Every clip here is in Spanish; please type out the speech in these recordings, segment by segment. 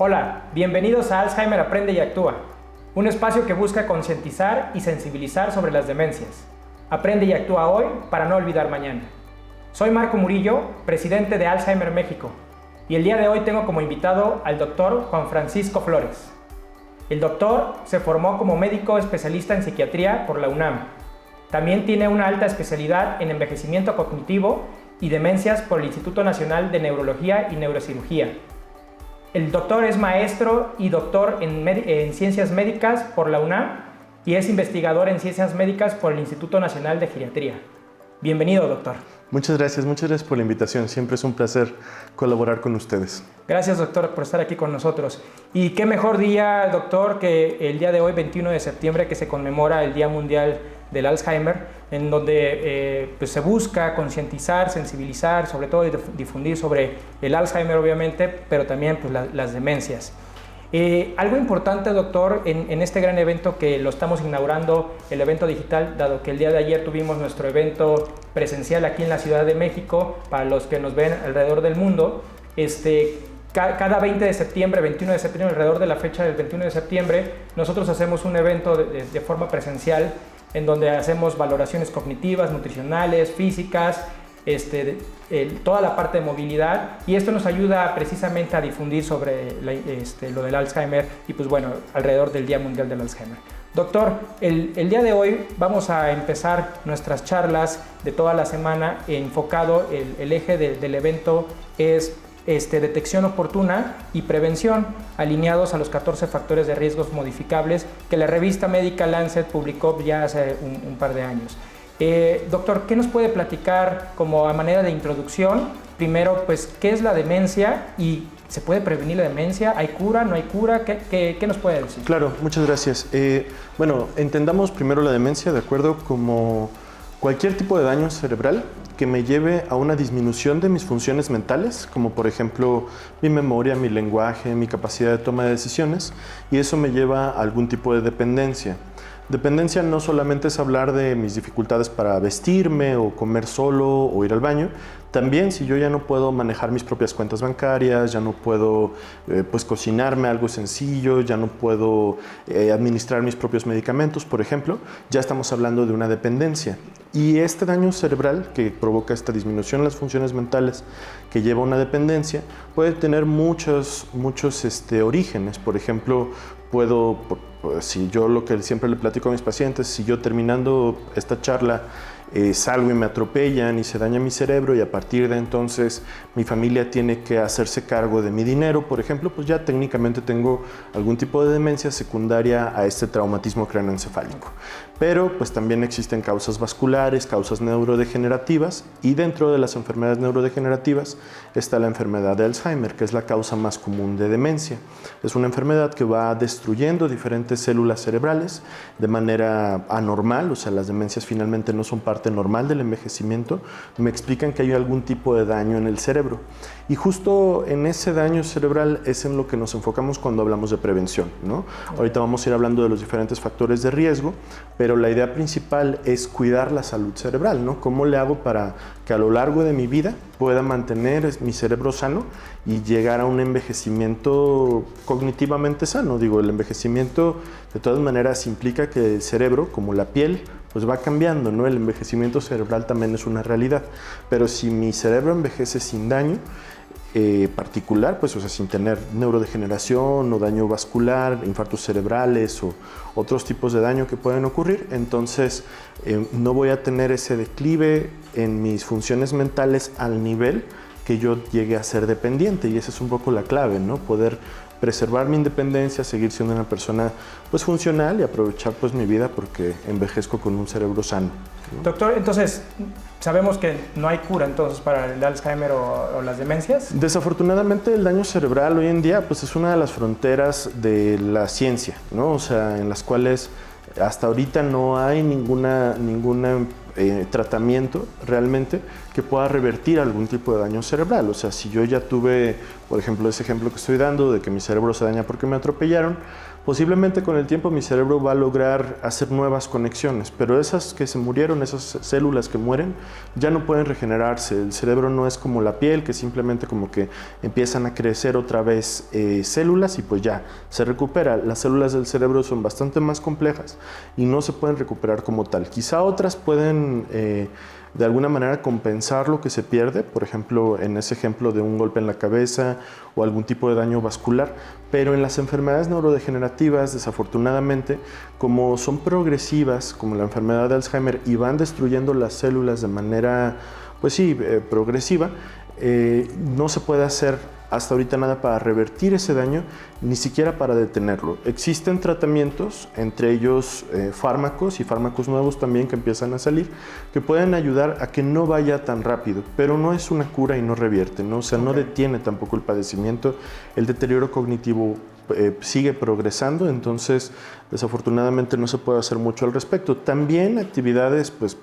Hola, bienvenidos a Alzheimer Aprende y Actúa, un espacio que busca concientizar y sensibilizar sobre las demencias. Aprende y actúa hoy para no olvidar mañana. Soy Marco Murillo, presidente de Alzheimer México, y el día de hoy tengo como invitado al doctor Juan Francisco Flores. El doctor se formó como médico especialista en psiquiatría por la UNAM. También tiene una alta especialidad en envejecimiento cognitivo y demencias por el Instituto Nacional de Neurología y Neurocirugía. El doctor es maestro y doctor en Ciencias Médicas por la UNAM y es investigador en Ciencias Médicas por el Instituto Nacional de Geriatría. Bienvenido, doctor. Muchas gracias por la invitación. Siempre es un placer colaborar con ustedes. Gracias, doctor, por estar aquí con nosotros. Y qué mejor día, doctor, que el día de hoy, 21 de septiembre, que se conmemora el Día Mundial del Alzheimer, en donde pues se busca concientizar, sensibilizar, sobre todo difundir sobre el Alzheimer, obviamente, pero también pues, las demencias. Algo importante, doctor, en este gran evento que lo estamos inaugurando, el evento digital, dado que el día de ayer tuvimos nuestro evento presencial aquí en la Ciudad de México, para los que nos ven alrededor del mundo, cada 20 de septiembre, 21 de septiembre, alrededor de la fecha del 21 de septiembre, nosotros hacemos un evento de forma presencial en donde hacemos valoraciones cognitivas, nutricionales, físicas, toda la parte de movilidad, y esto nos ayuda precisamente a difundir sobre lo del Alzheimer y pues bueno, alrededor del Día Mundial del Alzheimer. Doctor, el día de hoy vamos a empezar nuestras charlas de toda la semana enfocado, el eje del evento es detección oportuna y prevención, alineados a los 14 factores de riesgos modificables que la revista médica Lancet publicó ya hace un par de años. Doctor, ¿qué nos puede platicar como a manera de introducción? Primero, pues, ¿qué es la demencia y se puede prevenir la demencia? ¿Hay cura? ¿No hay cura? ¿Qué nos puede decir? Claro, muchas gracias. Bueno, entendamos primero la demencia, ¿de acuerdo? Como cualquier tipo de daño cerebral que me lleve a una disminución de mis funciones mentales, como por ejemplo mi memoria, mi lenguaje, mi capacidad de toma de decisiones, y eso me lleva a algún tipo de dependencia. Dependencia no solamente es hablar de mis dificultades para vestirme o comer solo o ir al baño, también si yo ya no puedo manejar mis propias cuentas bancarias, ya no puedo pues cocinarme algo sencillo, ya no puedo administrar mis propios medicamentos, por ejemplo, ya estamos hablando de una dependencia. Y este daño cerebral que provoca esta disminución en las funciones mentales que lleva a una dependencia puede tener muchos orígenes. Por ejemplo, si yo lo que siempre le platico a mis pacientes, si yo terminando esta charla salgo y me atropellan y se daña mi cerebro y a partir de entonces mi familia tiene que hacerse cargo de mi dinero, por ejemplo, pues ya técnicamente tengo algún tipo de demencia secundaria a este traumatismo craneoencefálico. Pero pues también existen causas vasculares, causas neurodegenerativas, y dentro de las enfermedades neurodegenerativas está la enfermedad de Alzheimer, que es la causa más común de demencia. Es una enfermedad que va destruyendo diferentes células cerebrales de manera anormal, o sea, las demencias finalmente no son parte normal del envejecimiento. Me explican que hay algún tipo de daño en el cerebro. Y justo en ese daño cerebral es en lo que nos enfocamos cuando hablamos de prevención, ¿no? Ahorita vamos a ir hablando de los diferentes factores de riesgo, pero la idea principal es cuidar la salud cerebral, ¿no? ¿Cómo le hago para que a lo largo de mi vida pueda mantener mi cerebro sano y llegar a un envejecimiento cognitivamente sano? Digo, el envejecimiento de todas maneras implica que el cerebro, como la piel, pues va cambiando, ¿no? El envejecimiento cerebral también es una realidad, pero si mi cerebro envejece sin daño particular, pues, o sea, sin tener neurodegeneración o daño vascular, infartos cerebrales o otros tipos de daño que pueden ocurrir, entonces no voy a tener ese declive en mis funciones mentales al nivel que yo llegue a ser dependiente, y esa es un poco la clave, ¿no? Poder preservar mi independencia, seguir siendo una persona pues funcional y aprovechar pues mi vida porque envejezco con un cerebro sano, ¿no? Doctor, entonces, ¿sabemos que no hay cura entonces para el Alzheimer o las demencias? Desafortunadamente el daño cerebral hoy en día pues es una de las fronteras de la ciencia, ¿no? O sea, en las cuales hasta ahorita no hay ninguna tratamiento realmente que pueda revertir algún tipo de daño cerebral. O sea, si yo ya tuve, por ejemplo, ese ejemplo que estoy dando de que mi cerebro se daña porque me atropellaron, Posiblemente con el tiempo mi cerebro va a lograr hacer nuevas conexiones, pero esas que se murieron, esas células que mueren, ya no pueden regenerarse. El cerebro no es como la piel, que simplemente como que empiezan a crecer otra vez células y pues ya se recupera. Las células del cerebro son bastante más complejas y no se pueden recuperar como tal. Quizá otras pueden de alguna manera compensar lo que se pierde, por ejemplo, en ese ejemplo de un golpe en la cabeza o algún tipo de daño vascular, pero en las enfermedades neurodegenerativas, desafortunadamente, como son progresivas, como la enfermedad de Alzheimer, y van destruyendo las células de manera, pues sí, progresiva, no se puede hacer hasta ahorita nada para revertir ese daño, ni siquiera para detenerlo. Existen tratamientos, entre ellos fármacos y fármacos nuevos también que empiezan a salir, que pueden ayudar a que no vaya tan rápido, pero no es una cura y no revierte, ¿no? O sea, no detiene tampoco el padecimiento, el deterioro cognitivo sigue progresando, entonces desafortunadamente no se puede hacer mucho al respecto. También actividades, pues,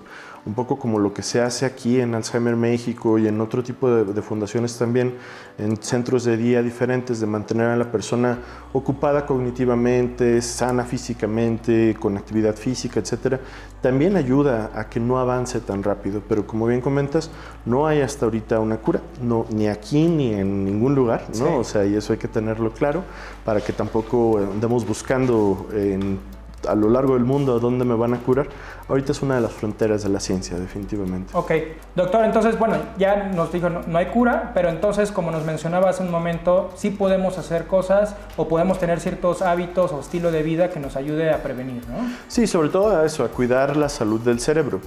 un poco como lo que se hace aquí en Alzheimer México y en otro tipo de fundaciones también, en centros de día diferentes, de mantener a la persona ocupada cognitivamente, sana físicamente, con actividad física, etcétera, también ayuda a que no avance tan rápido. Pero como bien comentas, no hay hasta ahorita una cura, no, ni aquí ni en ningún lugar, ¿no? Sí. O sea, y eso hay que tenerlo claro para que tampoco andemos buscando a lo largo del mundo a dónde me van a curar. Ahorita es una de las fronteras de la ciencia, definitivamente. Ok, doctor, entonces, bueno, ya nos dijo no hay cura, pero entonces, como nos mencionaba hace un momento, sí podemos hacer cosas o podemos tener ciertos hábitos o estilo de vida que nos ayude a prevenir, ¿no? Sí, sobre todo a eso, a cuidar la salud del cerebro.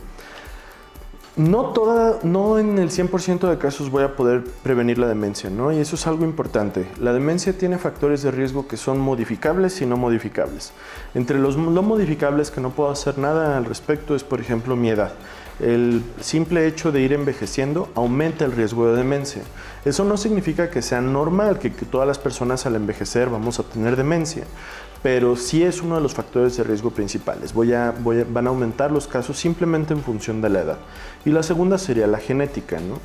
No en el 100% de casos voy a poder prevenir la demencia, ¿no? Y eso es algo importante. La demencia tiene factores de riesgo que son modificables y no modificables. Entre los no modificables que no puedo hacer nada al respecto es, por ejemplo, mi edad. El simple hecho de ir envejeciendo aumenta el riesgo de demencia. Eso no significa que sea normal, que todas las personas al envejecer vamos a tener demencia, pero sí es uno de los factores de riesgo principales. Van a aumentar los casos simplemente en función de la edad. Y la segunda sería la genética, ¿no?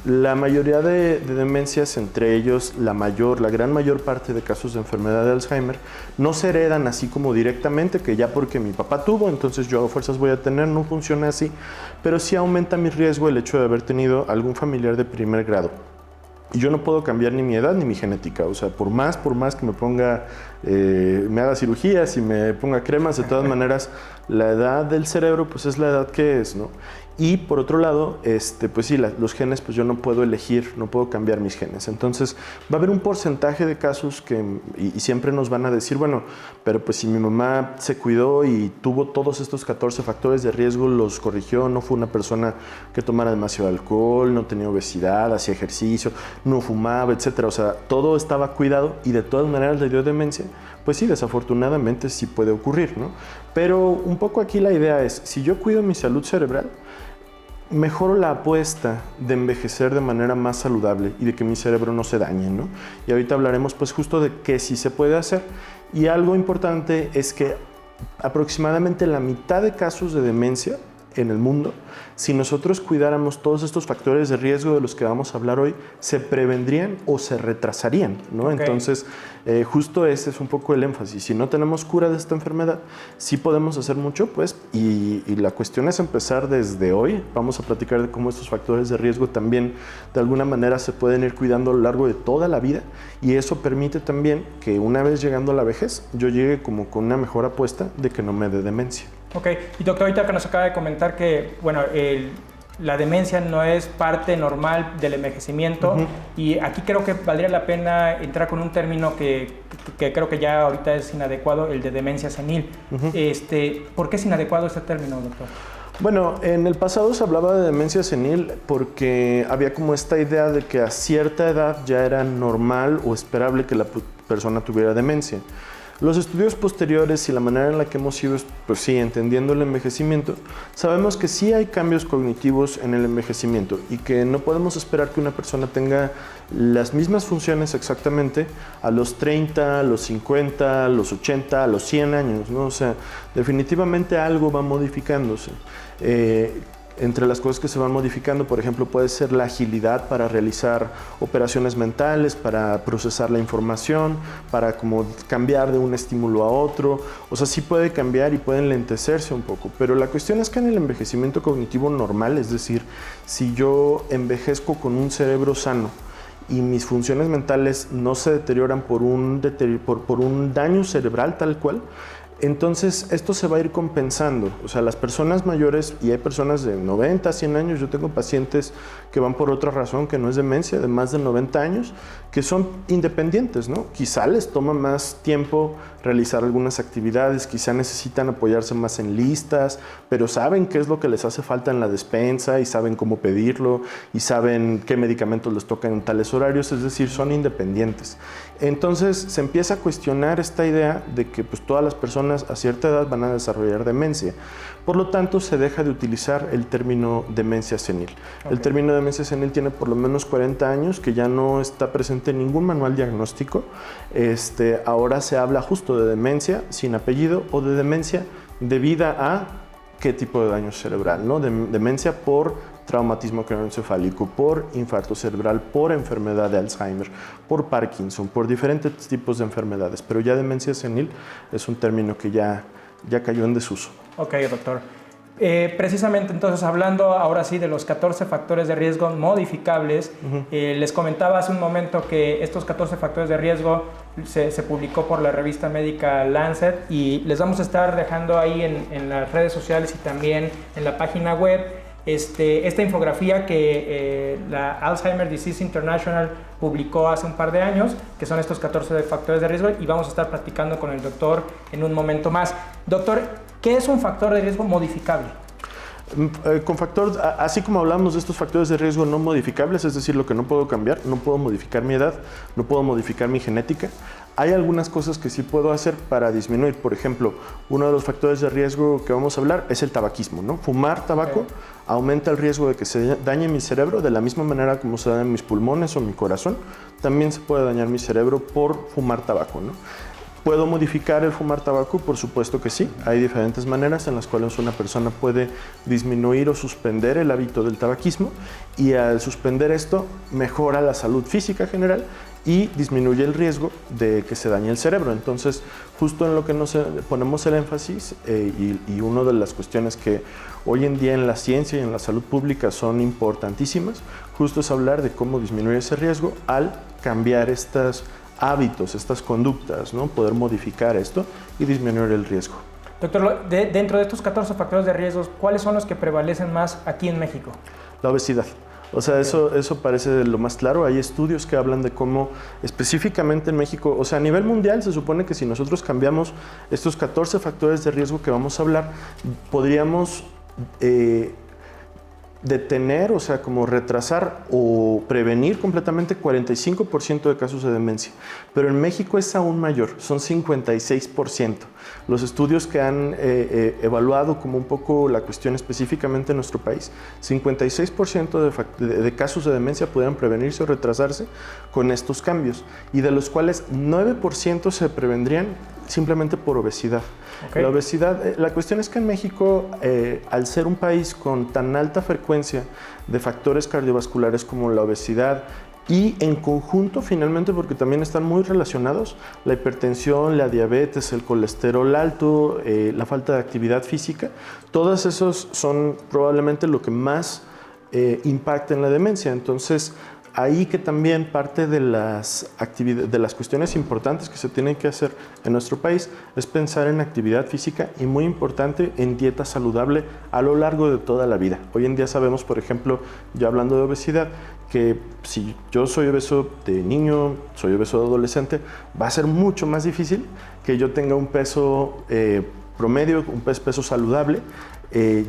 La mayoría de demencias, entre ellos la gran mayor parte de casos de enfermedad de Alzheimer, no se heredan así como directamente, que ya porque mi papá tuvo, entonces yo a fuerzas voy a tener, no funciona así, pero sí aumenta mi riesgo el hecho de haber tenido algún familiar de primer grado. Y yo no puedo cambiar ni mi edad ni mi genética, o sea, por más que me ponga, me haga cirugías y me ponga cremas, de todas maneras, la edad del cerebro pues es la edad que es, ¿no? Y por otro lado, pues sí, los genes, pues yo no puedo elegir, no puedo cambiar mis genes. Entonces va a haber un porcentaje de casos y siempre nos van a decir, bueno, pero pues si mi mamá se cuidó y tuvo todos estos 14 factores de riesgo, los corrigió, no fue una persona que tomara demasiado alcohol, no tenía obesidad, hacía ejercicio, no fumaba, etcétera. O sea, todo estaba cuidado y de todas maneras le dio demencia. Pues sí, desafortunadamente sí puede ocurrir, ¿no? Pero un poco aquí la idea es, si yo cuido mi salud cerebral, mejoro la apuesta de envejecer de manera más saludable y de que mi cerebro no se dañe, ¿no? Y ahorita hablaremos pues justo de qué sí se puede hacer. Y algo importante es que aproximadamente la mitad de casos de demencia en el mundo, si nosotros cuidáramos todos estos factores de riesgo de los que vamos a hablar hoy, se prevendrían o se retrasarían, ¿no? Okay. Entonces, justo ese es un poco el énfasis. Si no tenemos cura de esta enfermedad, sí podemos hacer mucho, pues, y la cuestión es empezar desde hoy. Vamos a platicar de cómo estos factores de riesgo también, de alguna manera, se pueden ir cuidando a lo largo de toda la vida, y eso permite también que una vez llegando a la vejez, yo llegue como con una mejor apuesta de que no me dé demencia. Ok, y doctor, ahorita que nos acaba de comentar que, bueno, la demencia no es parte normal del envejecimiento, y aquí creo que valdría la pena entrar con un término que creo que ya ahorita es inadecuado, el de demencia senil. ¿Por qué es inadecuado este término, doctor? Bueno, en el pasado se hablaba de demencia senil porque había como esta idea de que a cierta edad ya era normal o esperable que la persona tuviera demencia. Los estudios posteriores y la manera en la que hemos ido, pues sí, entendiendo el envejecimiento, sabemos que sí hay cambios cognitivos en el envejecimiento y que no podemos esperar que una persona tenga las mismas funciones exactamente a los 30, a los 50, a los 80, a los 100 años, ¿no? O sea, definitivamente algo va modificándose. Entre las cosas que se van modificando, por ejemplo, puede ser la agilidad para realizar operaciones mentales, para procesar la información, para como cambiar de un estímulo a otro. O sea, sí puede cambiar y puede enlentecerse un poco. Pero la cuestión es que en el envejecimiento cognitivo normal, es decir, si yo envejezco con un cerebro sano y mis funciones mentales no se deterioran por un daño cerebral tal cual, entonces esto se va a ir compensando. O sea, las personas mayores, y hay personas de 90, 100 años, yo tengo pacientes que van por otra razón que no es demencia, de más de 90 años, que son independientes, ¿no? Quizá les toma más tiempo realizar algunas actividades, quizá necesitan apoyarse más en listas, pero saben qué es lo que les hace falta en la despensa y saben cómo pedirlo y saben qué medicamentos les tocan en tales horarios, es decir, son independientes. Entonces se empieza a cuestionar esta idea de que pues, todas las personas a cierta edad van a desarrollar demencia. Por lo tanto, se deja de utilizar el término demencia senil. Okay. El término demencia senil tiene por lo menos 40 años, que ya no está presente en ningún manual diagnóstico. Ahora se habla justo de demencia sin apellido o de demencia debida a qué tipo de daño cerebral, ¿no? Demencia por traumatismo craneoencefálico, por infarto cerebral, por enfermedad de Alzheimer, por Parkinson, por diferentes tipos de enfermedades. Pero ya demencia senil es un término que ya cayó en desuso. Ok, doctor. Precisamente entonces hablando ahora sí de los 14 factores de riesgo modificables, les comentaba hace un momento que estos 14 factores de riesgo se publicó por la revista médica Lancet y les vamos a estar dejando ahí en las redes sociales y también en la página web esta infografía que la Alzheimer Disease International publicó hace un par de años, que son estos 14 factores de riesgo, y vamos a estar platicando con el doctor en un momento más. Doctor, ¿qué es un factor de riesgo modificable? Así como hablamos de estos factores de riesgo no modificables, es decir, lo que no puedo cambiar, no puedo modificar mi edad, no puedo modificar mi genética, hay algunas cosas que sí puedo hacer para disminuir. Por ejemplo, uno de los factores de riesgo que vamos a hablar es el tabaquismo, ¿no? Fumar tabaco aumenta el riesgo de que se dañe mi cerebro de la misma manera como se dañan mis pulmones o mi corazón. También se puede dañar mi cerebro por fumar tabaco, ¿no? ¿Puedo modificar el fumar tabaco? Por supuesto que sí. Hay diferentes maneras en las cuales una persona puede disminuir o suspender el hábito del tabaquismo, y al suspender esto mejora la salud física general y disminuye el riesgo de que se dañe el cerebro. Entonces, justo en lo que nos ponemos el énfasis y una de las cuestiones que hoy en día en la ciencia y en la salud pública son importantísimas, justo es hablar de cómo disminuir ese riesgo al cambiar estos hábitos, estas conductas, ¿no? Poder modificar esto y disminuir el riesgo. Doctor, dentro de estos 14 factores de riesgo, ¿cuáles son los que prevalecen más aquí en México? La obesidad. O sea, eso parece lo más claro. Hay estudios que hablan de cómo específicamente en México, o sea, a nivel mundial se supone que si nosotros cambiamos estos 14 factores de riesgo que vamos a hablar, podríamos detener, o sea, como retrasar o prevenir completamente 45% de casos de demencia. Pero en México es aún mayor, son 56%. Los estudios que han evaluado como un poco la cuestión específicamente en nuestro país, 56% de casos de demencia pudieran prevenirse o retrasarse con estos cambios, y de los cuales 9% se prevendrían simplemente por obesidad. Okay. La obesidad, la cuestión es que en México, al ser un país con tan alta frecuencia de factores cardiovasculares como la obesidad, y en conjunto finalmente, porque también están muy relacionados, la hipertensión, la diabetes, el colesterol alto, la falta de actividad física, todos esos son probablemente lo que más impacta en la demencia. Entonces, ahí que también parte de las cuestiones importantes que se tienen que hacer en nuestro país es pensar en actividad física y, muy importante, en dieta saludable a lo largo de toda la vida. Hoy en día sabemos, por ejemplo, ya hablando de obesidad, que si yo soy obeso de niño, soy obeso de adolescente, va a ser mucho más difícil que yo tenga un peso promedio, un peso saludable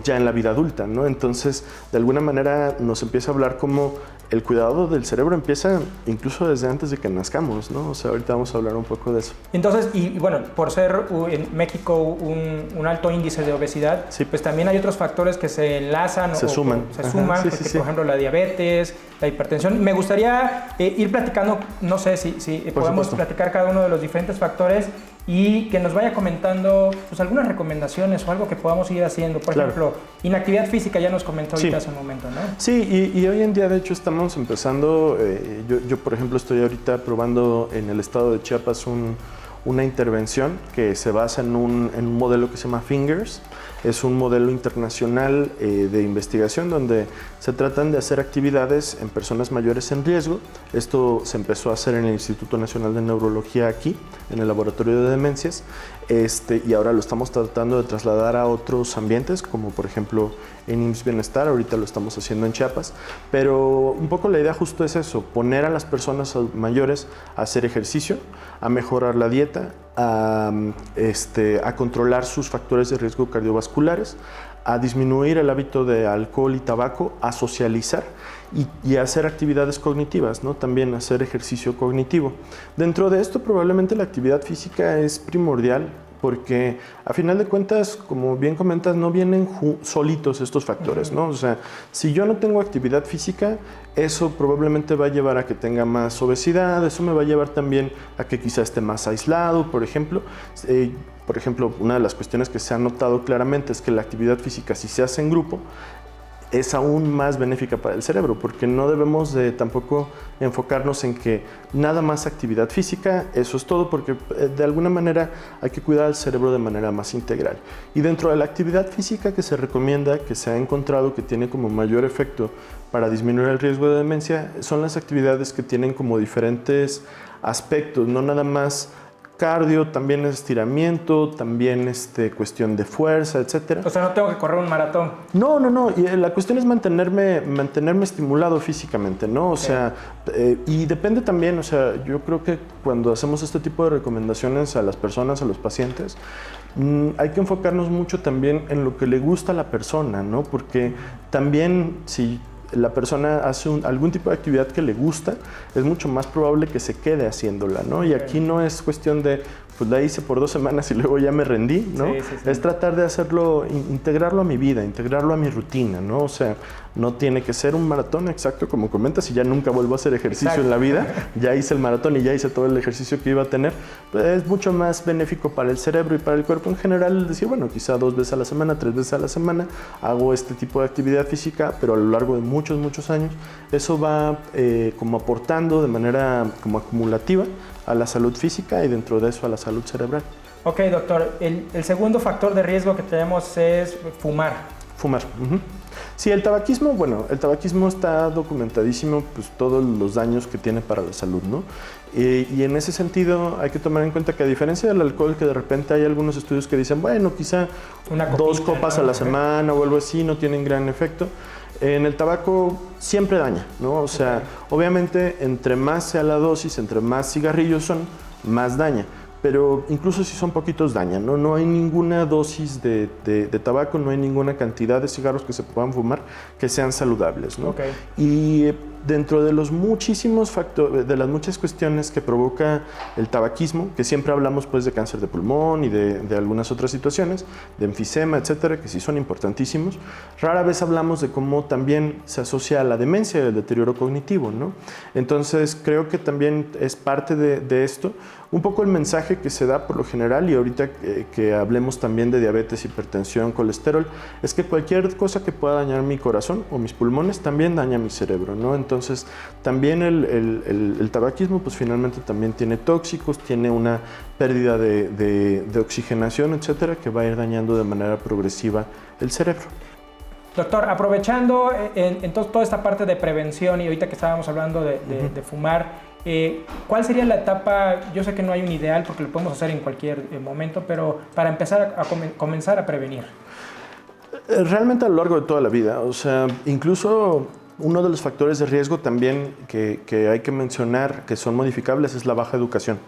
ya en la vida adulta, ¿no? Entonces, de alguna manera nos empieza a hablar como el cuidado del cerebro empieza incluso desde antes de que nazcamos, ¿no? O sea, ahorita vamos a hablar un poco de eso. Entonces, y bueno, por ser en México un alto índice de obesidad, sí, pues también hay otros factores que se enlazan se suman, sí, porque, por ejemplo, la diabetes, la hipertensión. Me gustaría ir platicando, no sé si podemos platicar cada uno de los diferentes factores y que nos vaya comentando pues, algunas recomendaciones o algo que podamos ir haciendo. Por ejemplo, inactividad física ya nos comentó ahorita hace un momento, ¿no? Sí, y hoy en día de hecho estamos empezando, yo por ejemplo estoy ahorita probando en el estado de Chiapas una intervención que se basa en un modelo que se llama FINGERS. Es un modelo internacional de investigación donde se tratan de hacer actividades en personas mayores en riesgo. Esto se empezó a hacer en el Instituto Nacional de Neurología aquí, en el Laboratorio de Demencias, y ahora lo estamos tratando de trasladar a otros ambientes, como por ejemplo en IMSS Bienestar, ahorita lo estamos haciendo en Chiapas, pero un poco la idea justo es eso, poner a las personas mayores a hacer ejercicio, a mejorar la dieta, a controlar sus factores de riesgo cardiovasculares, a disminuir el hábito de alcohol y tabaco, a socializar y a hacer actividades cognitivas, ¿no? También hacer ejercicio cognitivo. Dentro de esto probablemente la actividad física es primordial porque a final de cuentas, como bien comentas, no vienen solitos estos factores, ¿no? O sea, si yo no tengo actividad física, eso probablemente va a llevar a que tenga más obesidad, eso me va a llevar también a que quizá esté más aislado, por ejemplo. Una de las cuestiones que se ha notado claramente es que la actividad física, si se hace en grupo, es aún más benéfica para el cerebro, porque no debemos de tampoco enfocarnos en que nada más actividad física, eso es todo, porque de alguna manera hay que cuidar al cerebro de manera más integral. Y dentro de la actividad física que se recomienda, que se ha encontrado que tiene como mayor efecto para disminuir el riesgo de demencia, son las actividades que tienen como diferentes aspectos, no nada más cardio, también estiramiento, también cuestión de fuerza, etcétera. O sea, no tengo que correr un maratón. No. Y la cuestión es mantenerme estimulado físicamente, ¿no? O sea, y depende también, o sea, yo creo que cuando hacemos este tipo de recomendaciones a las personas, a los pacientes, hay que enfocarnos mucho también en lo que le gusta a la persona, ¿no? Porque también si la persona hace algún tipo de actividad que le gusta, es mucho más probable que se quede haciéndola, ¿no? Y aquí no es cuestión de, pues la hice por 2 semanas y luego ya me rendí, ¿no? Sí. Es tratar de hacerlo, integrarlo a mi vida, integrarlo a mi rutina, ¿no? O sea, no tiene que ser un maratón exacto, como comentas, y ya nunca vuelvo a hacer ejercicio en la vida, ya hice el maratón y ya hice todo el ejercicio que iba a tener, pues es mucho más benéfico para el cerebro y para el cuerpo en general decir, bueno, quizá 2 veces a la semana, 3 veces a la semana, hago este tipo de actividad física, pero a lo largo de muchos años, eso va como aportando de manera como acumulativa a la salud física y dentro de eso a la salud cerebral. Ok, doctor, el segundo factor de riesgo que tenemos es fumar. Fumar. Sí, el tabaquismo está documentadísimo, pues todos los daños que tiene para la salud, ¿no? Y en ese sentido hay que tomar en cuenta que a diferencia del alcohol, que de repente hay algunos estudios que dicen, bueno, quizá 2 copas a la semana o algo así no tienen gran efecto. En el tabaco siempre daña, ¿no? O sea, obviamente entre más sea la dosis, entre más cigarrillos son, más daña. Pero incluso si son poquitos daña, ¿no? No hay ninguna dosis de tabaco, no hay ninguna cantidad de cigarros que se puedan fumar que sean saludables, ¿no? Okay. Y dentro de los muchísimos factores, de las muchas cuestiones que provoca el tabaquismo, que siempre hablamos pues de cáncer de pulmón y de algunas otras situaciones, de enfisema, etcétera, que sí son importantísimos, rara vez hablamos de cómo también se asocia a la demencia y el deterioro cognitivo, ¿no? Entonces creo que también es parte de esto, un poco el mensaje que se da por lo general, y ahorita que hablemos también de diabetes, hipertensión, colesterol, es que cualquier cosa que pueda dañar mi corazón o mis pulmones también daña mi cerebro, ¿no? Entonces, también el tabaquismo, pues finalmente también tiene tóxicos, tiene una pérdida de oxigenación, etcétera, que va a ir dañando de manera progresiva el cerebro. Doctor, aprovechando en toda esta parte de prevención y ahorita que estábamos hablando de fumar, ¿cuál sería la etapa? Yo sé que no hay un ideal porque lo podemos hacer en cualquier momento, pero para empezar a comenzar a prevenir. Realmente a lo largo de toda la vida, o sea, incluso uno de los factores de riesgo también que hay que mencionar que son modificables es la baja educación.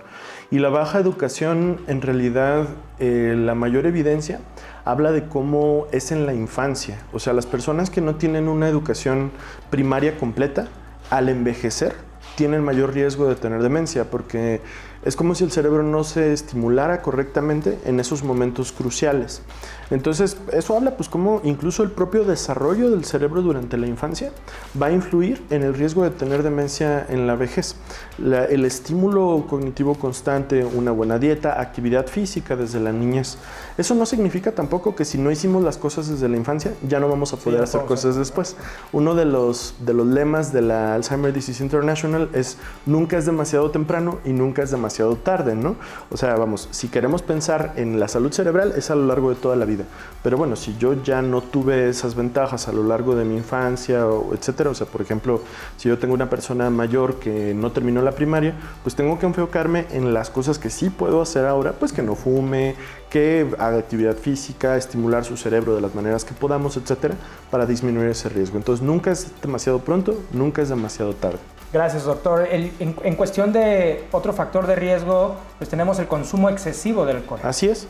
Y la baja educación, en realidad, la mayor evidencia habla de cómo es en la infancia. O sea, las personas que no tienen una educación primaria completa, al envejecer, tienen mayor riesgo de tener demencia, porque es como si el cerebro no se estimulara correctamente en esos momentos cruciales. Entonces, eso habla pues como incluso el propio desarrollo del cerebro durante la infancia va a influir en el riesgo de tener demencia en la vejez. El estímulo cognitivo constante, una buena dieta, actividad física desde la niñez. Eso no significa tampoco que si no hicimos las cosas desde la infancia, ya no vamos a poder hacer cosas después. Uno de los lemas de la Alzheimer Disease International es nunca es demasiado temprano y nunca es demasiado tarde, ¿no? O sea, vamos, si queremos pensar en la salud cerebral es a lo largo de toda la vida. Pero bueno, si yo ya no tuve esas ventajas a lo largo de mi infancia, etcétera, o sea, por ejemplo, si yo tengo una persona mayor que no terminó la primaria, pues tengo que enfocarme en las cosas que sí puedo hacer ahora, pues que no fume, que haga actividad física, estimular su cerebro de las maneras que podamos, etcétera, para disminuir ese riesgo. Entonces, nunca es demasiado pronto, nunca es demasiado tarde. Gracias, doctor. En cuestión de otro factor de riesgo, pues tenemos el consumo excesivo de alcohol. Así es.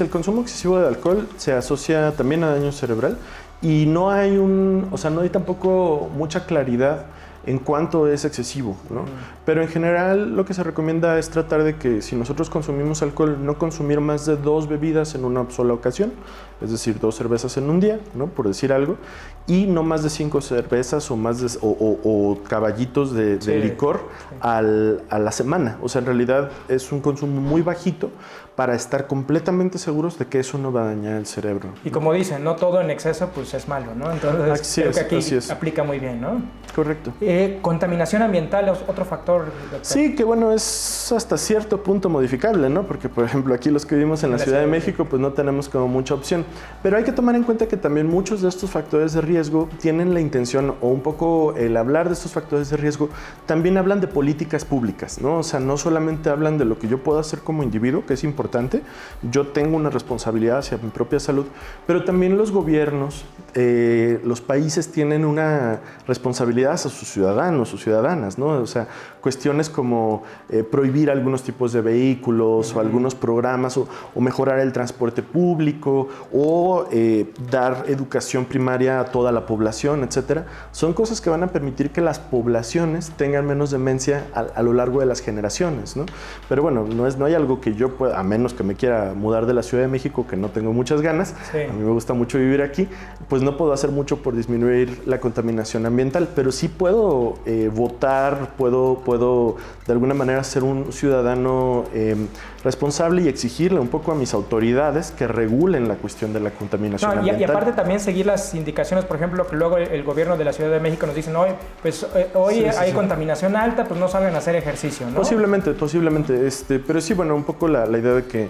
El consumo excesivo de alcohol se asocia también a daño cerebral y no hay no hay tampoco mucha claridad en cuánto es excesivo, ¿no? Pero en general lo que se recomienda es tratar de que si nosotros consumimos alcohol, no consumir más de 2 bebidas en una sola ocasión, es decir, 2 cervezas en un día, ¿no? Por decir algo, y no más de 5 cervezas o caballitos de licor a la semana. O sea, en realidad es un consumo muy bajito para estar completamente seguros de que eso no va a dañar el cerebro. Y como dicen, no todo en exceso pues es malo, ¿no? Entonces creo que aquí aplica muy bien, ¿no? Correcto. Contaminación ambiental es otro factor, doctor. Sí, que bueno, es hasta cierto punto modificable, ¿no? Porque, por ejemplo, aquí los que vivimos en la Ciudad de México, pues no tenemos como mucha opción. Pero hay que tomar en cuenta que también muchos de estos factores de riesgo tienen la intención, o un poco el hablar de estos factores de riesgo, también hablan de políticas públicas, ¿no? O sea, no solamente hablan de lo que yo puedo hacer como individuo, que es importante, yo tengo una responsabilidad hacia mi propia salud, pero también los gobiernos, los países tienen una responsabilidad hacia sus ciudadanos, sus ciudadanas, ¿no? O sea, cuestiones como prohibir algunos tipos de vehículos o algunos programas o mejorar el transporte público o dar educación primaria a toda la población, etcétera, son cosas que van a permitir que las poblaciones tengan menos demencia a lo largo de las generaciones, ¿no? Pero bueno, no hay algo que yo pueda, a menos que me quiera mudar de la Ciudad de México, que no tengo muchas ganas, a mí me gusta mucho vivir aquí, pues no puedo hacer mucho por disminuir la contaminación ambiental, pero sí puedo votar, puedo de alguna manera ser un ciudadano responsable y exigirle un poco a mis autoridades que regulen la cuestión de la contaminación ambiental. Y aparte también seguir las indicaciones, por ejemplo, que luego el gobierno de la Ciudad de México nos dice, no, pues hoy hay contaminación alta, pues no salgan a hacer ejercicio, ¿no? Posiblemente, pero sí, bueno, un poco la idea de que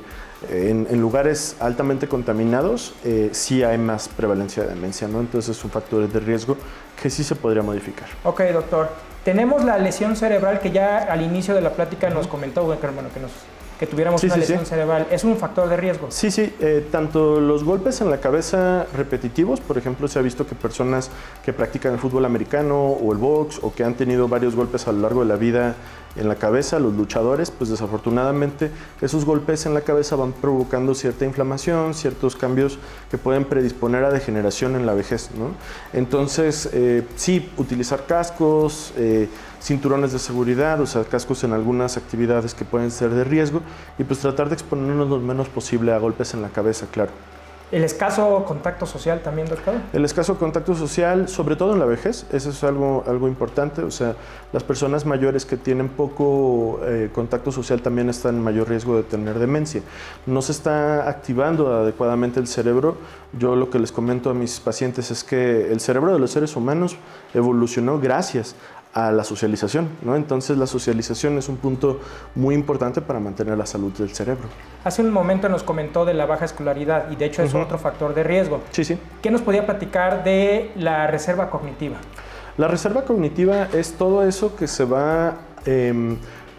en lugares altamente contaminados sí hay más prevalencia de demencia, ¿no? Entonces es un factor de riesgo que sí se podría modificar. Ok, doctor. Tenemos la lesión cerebral que ya al inicio de la plática nos comentó, bueno, que tuviéramos una lesión cerebral. ¿Es un factor de riesgo? Sí, tanto los golpes en la cabeza repetitivos, por ejemplo, se ha visto que personas que practican el fútbol americano o el box o que han tenido varios golpes a lo largo de la vida en la cabeza, los luchadores, pues desafortunadamente esos golpes en la cabeza van provocando cierta inflamación, ciertos cambios que pueden predisponer a degeneración en la vejez, ¿no? Entonces, sí, utilizar cascos, cinturones de seguridad, o sea, cascos en algunas actividades que pueden ser de riesgo y pues tratar de exponernos lo menos posible a golpes en la cabeza, claro. ¿El escaso contacto social también, doctor? El escaso contacto social, sobre todo en la vejez, eso es algo importante. O sea, las personas mayores que tienen poco contacto social también están en mayor riesgo de tener demencia. No se está activando adecuadamente el cerebro. Yo lo que les comento a mis pacientes es que el cerebro de los seres humanos evolucionó gracias a la socialización, ¿no? Entonces la socialización es un punto muy importante para mantener la salud del cerebro. Hace un momento nos comentó de la baja escolaridad y de hecho es otro factor de riesgo. Sí. ¿Qué nos podía platicar de la reserva cognitiva? La reserva cognitiva es todo eso que se va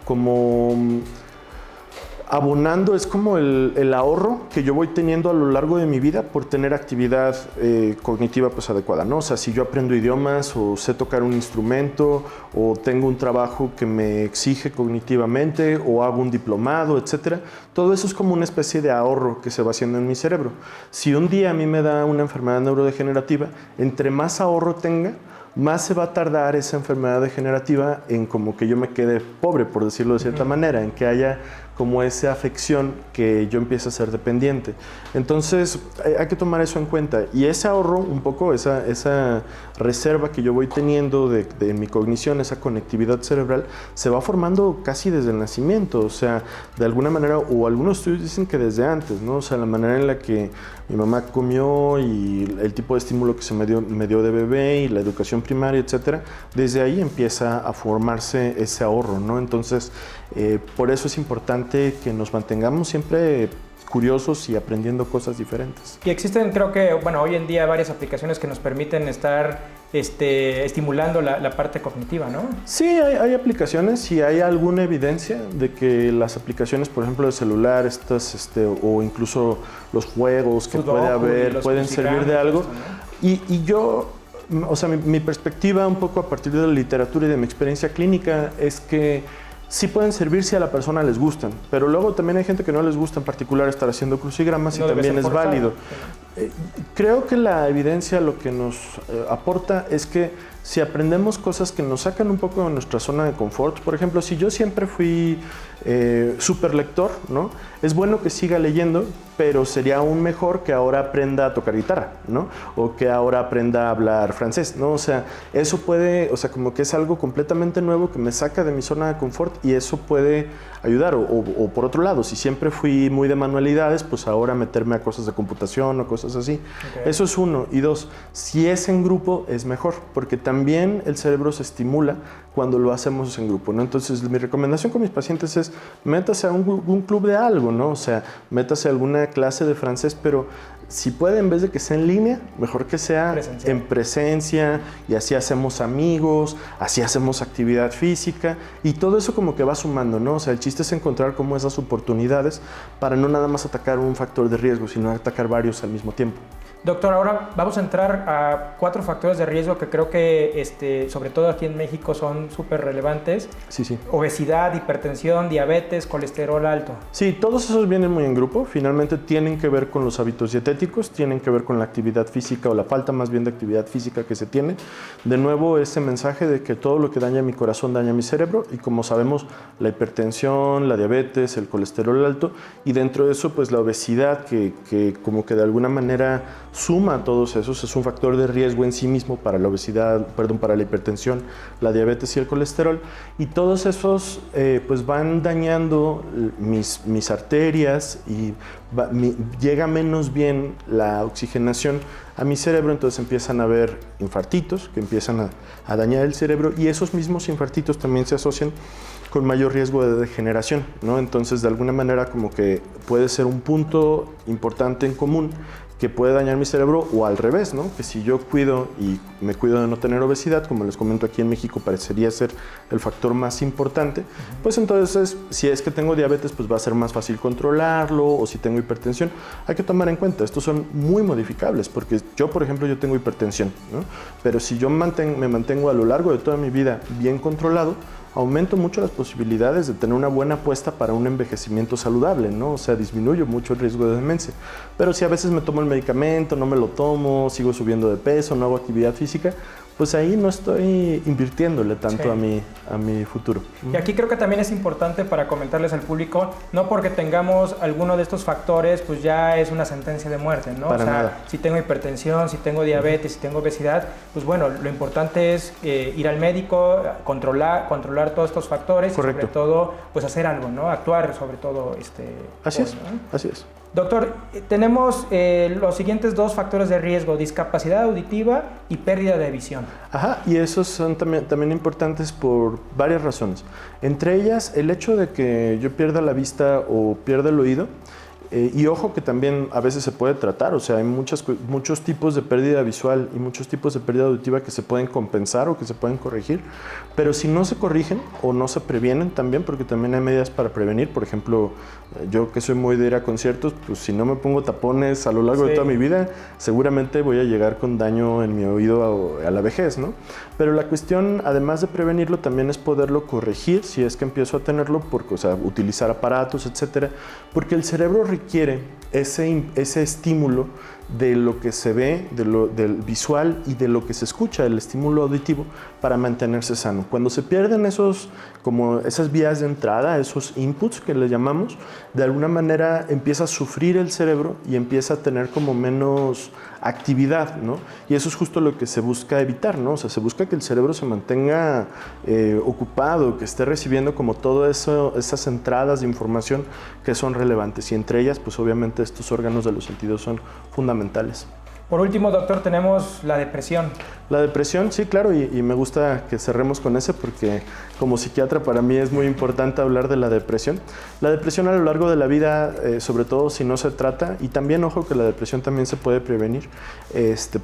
como abonando, es como el ahorro que yo voy teniendo a lo largo de mi vida por tener actividad cognitiva pues adecuada, ¿no? O sea, si yo aprendo idiomas o sé tocar un instrumento o tengo un trabajo que me exige cognitivamente o hago un diplomado, etcétera, todo eso es como una especie de ahorro que se va haciendo en mi cerebro. Si un día a mí me da una enfermedad neurodegenerativa, entre más ahorro tenga, más se va a tardar esa enfermedad degenerativa en como que yo me quede pobre, por decirlo de cierta manera, en que haya como esa afección que yo empiece a ser dependiente. Entonces hay que tomar eso en cuenta, y ese ahorro, un poco esa reserva que yo voy teniendo de mi cognición, esa conectividad cerebral, se va formando casi desde el nacimiento, o sea, de alguna manera, o algunos estudios dicen que desde antes, ¿no? O sea, la manera en la que mi mamá comió y el tipo de estímulo que se me dio de bebé y la educación primaria, etcétera, desde ahí empieza a formarse ese ahorro, ¿no? Entonces, por eso es importante que nos mantengamos siempre curiosos y aprendiendo cosas diferentes. Y existen, creo que, bueno, hoy en día varias aplicaciones que nos permiten estar estimulando la parte cognitiva, ¿no? Sí, hay aplicaciones y hay alguna evidencia de que las aplicaciones, por ejemplo, de celular, o incluso los juegos que puede haber, pueden servir de algo. Esto, ¿no? Y yo, o sea, mi perspectiva un poco a partir de la literatura y de mi experiencia clínica es que sí pueden servir si a la persona les gustan, pero luego también hay gente que no les gusta en particular estar haciendo crucigramas, y también es válido. Creo que la evidencia lo que nos aporta es que si aprendemos cosas que nos sacan un poco de nuestra zona de confort, por ejemplo, si yo siempre fui súper lector, ¿no? Es bueno que siga leyendo, pero sería aún mejor que ahora aprenda a tocar guitarra, ¿no? O que ahora aprenda a hablar francés, ¿no? O sea, eso puede, o sea, como que es algo completamente nuevo que me saca de mi zona de confort, y eso puede ayudar. O por otro lado, si siempre fui muy de manualidades, pues ahora meterme a cosas de computación o cosas así. Okay. Eso es uno. Y dos, si es en grupo es mejor, porque también el cerebro se estimula cuando lo hacemos en grupo, ¿no? Entonces, mi recomendación con mis pacientes es métase a un club de algo, ¿no? O sea, métase a alguna clase de francés, pero si puede, en vez de que sea en línea, mejor que sea en presencia, y así hacemos amigos, así hacemos actividad física, y todo eso como que va sumando, ¿no? O sea, el chiste es encontrar como esas oportunidades para no nada más atacar un factor de riesgo, sino atacar varios al mismo tiempo. Doctor, ahora vamos a entrar a 4 factores de riesgo que creo que, sobre todo aquí en México, son súper relevantes. Sí. Obesidad, hipertensión, diabetes, colesterol alto. Sí, todos esos vienen muy en grupo. Finalmente tienen que ver con los hábitos dietéticos, tienen que ver con la actividad física, o la falta más bien de actividad física que se tiene. De nuevo, ese mensaje de que todo lo que daña mi corazón daña mi cerebro, y como sabemos, la hipertensión, la diabetes, el colesterol alto, y dentro de eso, pues la obesidad, que como que de alguna manera suma a todos esos, es un factor de riesgo en sí mismo para la obesidad, para la hipertensión, la diabetes y el colesterol, y todos esos pues van dañando mis arterias, y llega menos bien la oxigenación a mi cerebro. Entonces empiezan a haber infartitos que empiezan a dañar el cerebro, y esos mismos infartitos también se asocian con mayor riesgo de degeneración, ¿no? Entonces, de alguna manera, como que puede ser un punto importante en común que puede dañar mi cerebro, o al revés, ¿no? Que si yo cuido y me cuido de no tener obesidad, como les comento, aquí en México parecería ser el factor más importante, pues entonces, si es que tengo diabetes, pues va a ser más fácil controlarlo, o si tengo hipertensión, hay que tomar en cuenta, estos son muy modificables, porque yo, por ejemplo, yo tengo hipertensión, ¿no? Pero si yo me mantengo a lo largo de toda mi vida bien controlado, aumento mucho las posibilidades de tener una buena apuesta para un envejecimiento saludable, ¿no? O sea, disminuyo mucho el riesgo de demencia. Pero si a veces me tomo el medicamento, no me lo tomo, sigo subiendo de peso, no hago actividad física, pues ahí no estoy invirtiéndole tanto a mi futuro. Y aquí creo que también es importante para comentarles al público, no porque tengamos alguno de estos factores, pues ya es una sentencia de muerte, ¿no? Para nada. Si tengo hipertensión, si tengo diabetes, si tengo obesidad, pues bueno, lo importante es ir al médico, controlar todos estos factores. Correcto. Y sobre todo, pues hacer algo, ¿no? Actuar sobre todo. Así es, ¿no? Así es. Doctor, tenemos los siguientes 2 factores de riesgo: discapacidad auditiva y pérdida de visión. Ajá, y esos son también importantes por varias razones. Entre ellas, el hecho de que yo pierda la vista o pierda el oído. Y ojo que también a veces se puede tratar, o sea, hay muchos tipos de pérdida visual y muchos tipos de pérdida auditiva que se pueden compensar o que se pueden corregir, pero si no se corrigen o no se previenen también, porque también hay medidas para prevenir. Por ejemplo, yo que soy muy de ir a conciertos, pues si no me pongo tapones a lo largo de toda mi vida, seguramente voy a llegar con daño en mi oído a la vejez, ¿no? Pero la cuestión, además de prevenirlo, también es poderlo corregir si es que empiezo a tenerlo, porque, o sea, utilizar aparatos, etcétera, porque el cerebro requiere ese estímulo de lo que se ve, del visual y de lo que se escucha, el estímulo auditivo, para mantenerse sano. Cuando se pierden esas vías de entrada, esos inputs que le llamamos, de alguna manera empieza a sufrir el cerebro y empieza a tener como menos actividad, ¿no? Y eso es justo lo que se busca evitar, ¿no? O sea, se busca que el cerebro se mantenga ocupado, que esté recibiendo como todas esas entradas de información que son relevantes, y entre ellas, pues obviamente estos órganos de los sentidos son fundamentales. Por último, doctor, tenemos la depresión. La depresión, sí, claro, y me gusta que cerremos con ese porque como psiquiatra para mí es muy importante hablar de la depresión. La depresión a lo largo de la vida, sobre todo si no se trata, y también, ojo, que la depresión también se puede prevenir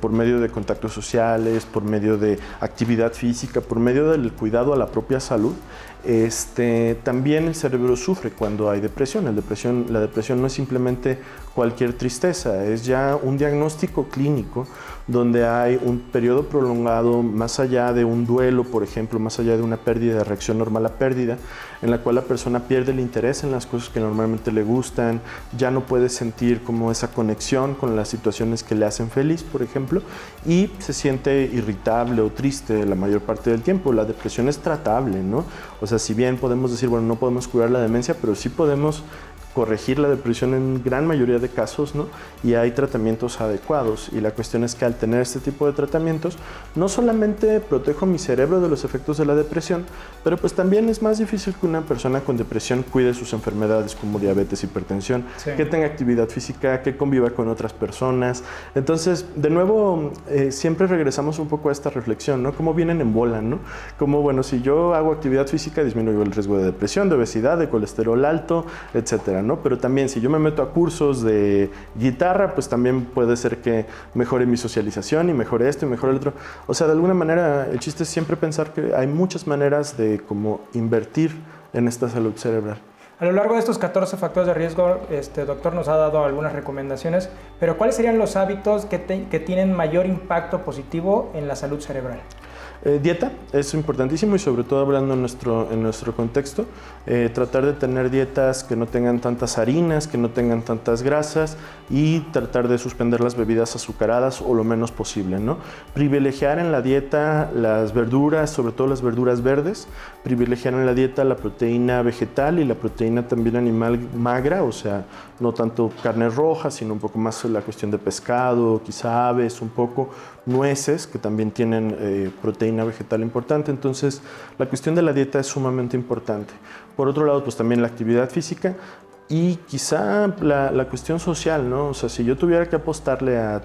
por medio de contactos sociales, por medio de actividad física, por medio del cuidado a la propia salud. También el cerebro sufre cuando hay depresión. La depresión no es simplemente cualquier tristeza, es ya un diagnóstico clínico donde hay un periodo prolongado más allá de un duelo, por ejemplo, más allá de una pérdida, de reacción normal a pérdida, en la cual la persona pierde el interés en las cosas que normalmente le gustan, ya no puede sentir como esa conexión con las situaciones que le hacen feliz, por ejemplo, y se siente irritable o triste la mayor parte del tiempo. La depresión es tratable, ¿no? O sea, si bien podemos decir, bueno, no podemos curar la demencia, pero sí podemos corregir la depresión en gran mayoría de casos, ¿no? Y hay tratamientos adecuados, y la cuestión es que al tener este tipo de tratamientos no solamente protejo mi cerebro de los efectos de la depresión, pero pues también es más difícil que una persona con depresión cuide sus enfermedades como diabetes, hipertensión, sí, que tenga actividad física, que conviva con otras personas. Entonces, de nuevo, siempre regresamos un poco a esta reflexión, ¿no? Cómo vienen en bola, ¿no? Como, bueno, si yo hago actividad física, disminuyo el riesgo de depresión, de obesidad, de colesterol alto, etcétera, ¿no? Pero también si yo me meto a cursos de guitarra, pues también puede ser que mejore mi socialización y mejore esto y mejore el otro. O sea, de alguna manera el chiste es siempre pensar que hay muchas maneras de como invertir en esta salud cerebral. A lo largo de estos 14 factores de riesgo, doctor nos ha dado algunas recomendaciones, pero ¿cuáles serían los hábitos que tienen mayor impacto positivo en la salud cerebral? Dieta es importantísimo, y sobre todo hablando en nuestro contexto, tratar de tener dietas que no tengan tantas harinas, que no tengan tantas grasas, y tratar de suspender las bebidas azucaradas o lo menos posible, ¿no? Privilegiar en la dieta las verduras, sobre todo las verduras verdes, privilegiar en la dieta la proteína vegetal y la proteína también animal magra, o sea, no tanto carne roja, sino un poco más la cuestión de pescado, quizá aves, un poco nueces, que también tienen proteína vegetal importante. Entonces, la cuestión de la dieta es sumamente importante. Por otro lado, pues también la actividad física y quizá la cuestión social, ¿no? O sea, si yo tuviera que apostarle a...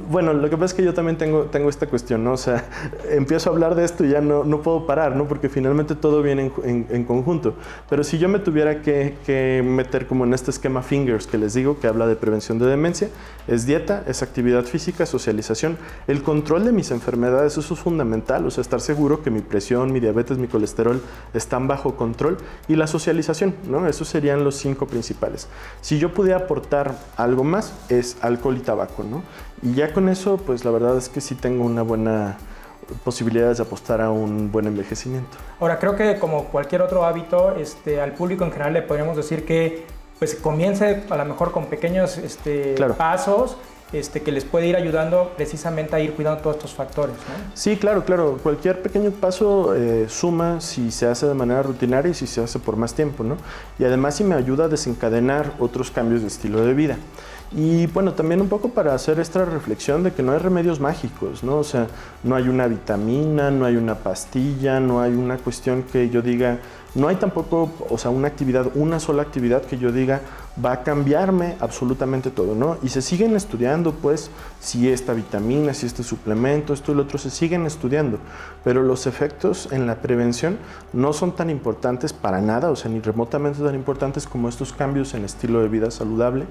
Bueno, lo que pasa es que yo también tengo esta cuestión, ¿no? O sea, empiezo a hablar de esto y ya no puedo parar, ¿no? Porque finalmente todo viene en conjunto. Pero si yo me tuviera que meter como en este esquema Fingers que les digo, que habla de prevención de demencia, es dieta, es actividad física, socialización, el control de mis enfermedades, eso es fundamental. O sea, estar seguro que mi presión, mi diabetes, mi colesterol están bajo control, y la socialización, ¿no? Esos serían los 5 principales. Si yo pudiera aportar algo más, es alcohol y tabaco, ¿no? Y ya con eso, pues la verdad es que sí tengo una buena posibilidad de apostar a un buen envejecimiento. Ahora, creo que como cualquier otro hábito, al público en general le podríamos decir que pues comience a lo mejor con pequeños claro, pasos que les puede ir ayudando precisamente a ir cuidando todos estos factores, ¿no? Sí, claro. Cualquier pequeño paso suma si se hace de manera rutinaria y si se hace por más tiempo, ¿no? Y además sí me ayuda a desencadenar otros cambios de estilo de vida. Y bueno, también un poco para hacer esta reflexión de que no hay remedios mágicos, ¿no? O sea, no hay una vitamina, no hay una pastilla, no hay una cuestión que yo diga, no hay tampoco, o sea, una sola actividad que yo diga va a cambiarme absolutamente todo, ¿no? Y se siguen estudiando, pues, si esta vitamina, si este suplemento, esto y lo otro, se siguen estudiando, pero los efectos en la prevención no son tan importantes para nada, o sea, ni remotamente tan importantes como estos cambios en estilo de vida saludable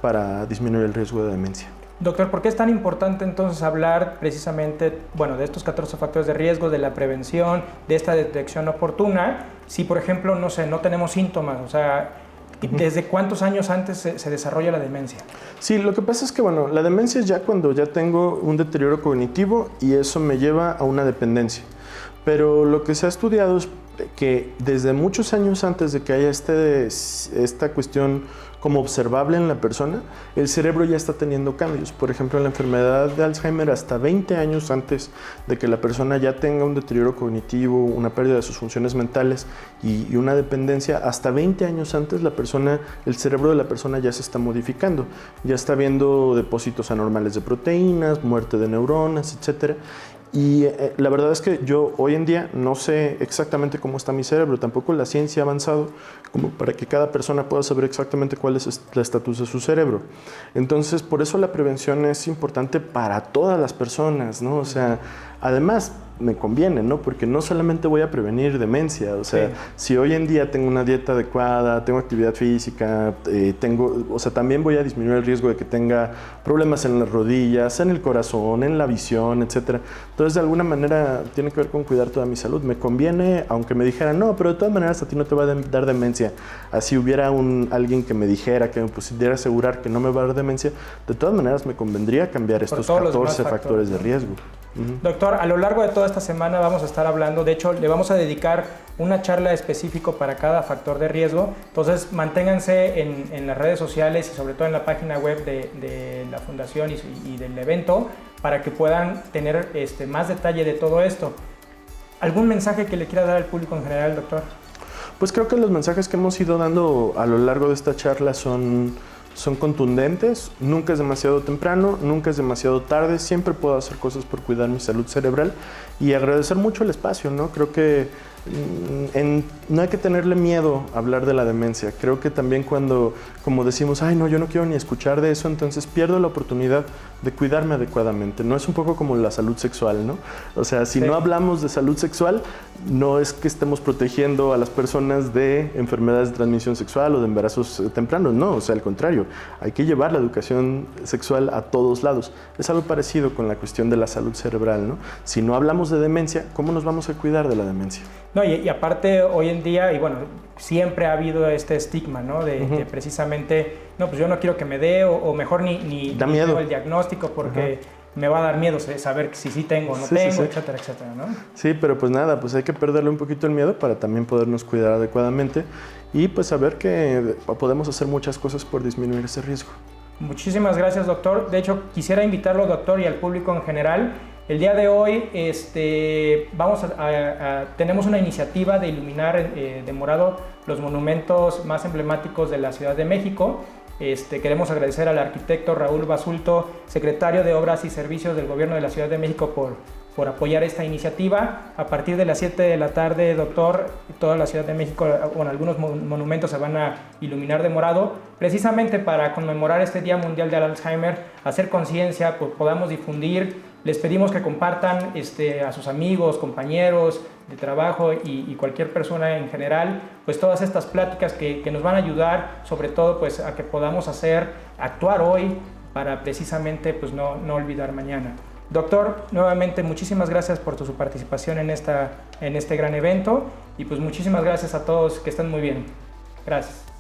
para disminuir el riesgo de demencia. Doctor, ¿por qué es tan importante entonces hablar precisamente, bueno, de estos 14 factores de riesgo, de la prevención, de esta detección oportuna, si por ejemplo, no sé, no tenemos síntomas, o sea, ¿desde cuántos años antes se desarrolla la demencia? Sí, lo que pasa es que, bueno, la demencia es ya cuando ya tengo un deterioro cognitivo y eso me lleva a una dependencia. Pero lo que se ha estudiado es que desde muchos años antes de que haya esta cuestión como observable en la persona, el cerebro ya está teniendo cambios. Por ejemplo, en la enfermedad de Alzheimer, hasta 20 años antes de que la persona ya tenga un deterioro cognitivo, una pérdida de sus funciones mentales y una dependencia, hasta 20 años antes el cerebro de la persona ya se está modificando. Ya está viendo depósitos anormales de proteínas, muerte de neuronas, etc. Y la verdad es que yo hoy en día no sé exactamente cómo está mi cerebro, tampoco la ciencia ha avanzado como para que cada persona pueda saber exactamente cuál es el estatus de su cerebro. Entonces, por eso la prevención es importante para todas las personas, ¿no? O sea, además me conviene, ¿no? Porque no solamente voy a prevenir demencia, o sea, si hoy en día tengo una dieta adecuada, tengo actividad física, también voy a disminuir el riesgo de que tenga problemas en las rodillas, en el corazón, en la visión, etc. Entonces, de alguna manera, tiene que ver con cuidar toda mi salud. Me conviene, aunque me dijeran, no, pero de todas maneras a ti no te va a dar demencia. Así hubiera alguien que me dijera, que me pudiera asegurar que no me va a dar demencia, de todas maneras me convendría cambiar estos 14 factores de riesgo. Doctor, a lo largo de toda esta semana vamos a estar hablando, de hecho le vamos a dedicar una charla específica para cada factor de riesgo, entonces manténganse en las redes sociales y sobre todo en la página web de la fundación y del evento para que puedan tener más detalle de todo esto. ¿Algún mensaje que le quiera dar al público en general, doctor? Pues creo que los mensajes que hemos ido dando a lo largo de esta charla son contundentes. Nunca es demasiado temprano, nunca es demasiado tarde, siempre puedo hacer cosas por cuidar mi salud cerebral y agradecer mucho el espacio, ¿no? Creo que no hay que tenerle miedo a hablar de la demencia. Creo que también como decimos, ay no, yo no quiero ni escuchar de eso, entonces pierdo la oportunidad de cuidarme adecuadamente. No es un poco como la salud sexual, ¿no? O sea, si no hablamos de salud sexual, no es que estemos protegiendo a las personas de enfermedades de transmisión sexual o de embarazos tempranos, no, o sea, al contrario, hay que llevar la educación sexual a todos lados. Es algo parecido con la cuestión de la salud cerebral, ¿no? Si no hablamos de demencia, ¿cómo nos vamos a cuidar de la demencia? No, y aparte hoy en día, y bueno, siempre ha habido este estigma, ¿no? De precisamente, no, pues yo no quiero que me dé, o mejor ni tengo el diagnóstico porque me va a dar miedo saber si sí tengo o no tengo, etcétera, etcétera, ¿no? Sí, pero pues nada, pues hay que perderle un poquito el miedo para también podernos cuidar adecuadamente y pues saber que podemos hacer muchas cosas por disminuir ese riesgo. Muchísimas gracias, doctor. De hecho, quisiera invitarlo, doctor, y al público en general. El día de hoy tenemos una iniciativa de iluminar de morado los monumentos más emblemáticos de la Ciudad de México. Queremos agradecer al arquitecto Raúl Basulto, secretario de Obras y Servicios del Gobierno de la Ciudad de México, por apoyar esta iniciativa. A partir de las 7 de la tarde, doctor, toda la Ciudad de México, algunos monumentos se van a iluminar de morado, precisamente para conmemorar este Día Mundial del Alzheimer, hacer conciencia, pues podamos difundir. Les pedimos que compartan a sus amigos, compañeros de trabajo y cualquier persona en general, pues todas estas pláticas que nos van a ayudar, sobre todo pues a que podamos actuar hoy para precisamente pues no olvidar mañana. Doctor, nuevamente muchísimas gracias por su participación en este gran evento y pues muchísimas gracias a todos, que estén muy bien. Gracias.